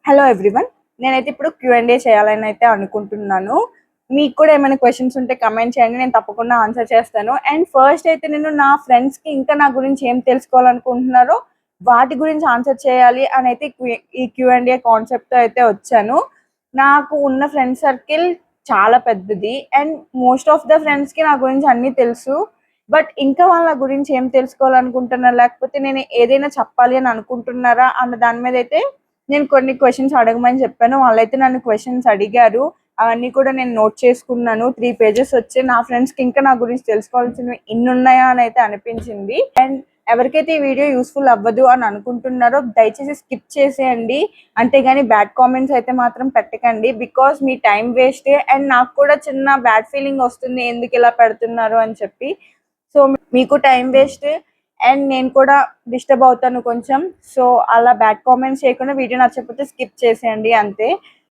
Hello everyone, నేనైతే ఇప్పుడు Q&A చేయాలని అయితే అనుకుంటున్నాను. మీకు కూడా ఏమైనా క్వశ్చన్స్ ఉంటే కమెంట్ చేయండి, నేను తప్పకుండా ఆన్సర్ చేస్తాను. అండ్ ఫస్ట్ అయితే నేను నా ఫ్రెండ్స్కి ఇంకా నా గురించి ఏం తెలుసుకోవాలనుకుంటున్నారో వాటి గురించి ఆన్సర్ చేయాలి అని అయితే ఈ Q&A కాన్సెప్ట్తో అయితే వచ్చాను. నాకు ఉన్న ఫ్రెండ్ సర్కిల్ చాలా పెద్దది అండ్ మోస్ట్ ఆఫ్ ద ఫ్రెండ్స్కి నా గురించి అన్నీ తెలుసు. బట్ ఇంకా వాళ్ళ గురించి ఏం తెలుసుకోవాలనుకుంటున్నారు, లేకపోతే నేను ఏదైనా చెప్పాలి అని అనుకుంటున్నారా అన్న దాని మీద అయితే నేను కొన్ని క్వశ్చన్స్ అడగమని చెప్పాను. వాళ్ళైతే నన్ను క్వశ్చన్స్ అడిగారు. అవన్నీ కూడా నేను నోట్ చేసుకున్నాను. 3 పేజెస్ వచ్చి నా ఫ్రెండ్స్కి ఇంకా నా గురించి తెలుసుకోవాల్సినవి ఇన్ని ఉన్నాయా అని అయితే అనిపించింది. అండ్ ఎవరికైతే ఈ వీడియో యూస్ఫుల్ అవ్వదు అని అనుకుంటున్నారో దయచేసి స్కిప్ చేసేయండి. అంతేగాని బ్యాడ్ కామెంట్స్ అయితే మాత్రం పెట్టకండి. Because me time waste and నాకు కూడా చిన్న బ్యాడ్ ఫీలింగ్ వస్తుంది, ఎందుకు ఇలా పెడుతున్నారు అని చెప్పి. సో మీకు టైం వేస్ట్ అండ్ నేను కూడా డిస్టర్బ్ అవుతాను కొంచెం. సో అలా బ్యాడ్ కామెంట్స్ చేయకుండా వీడియో నచ్చకపోతే స్కిప్ చేసేయండి అంతే.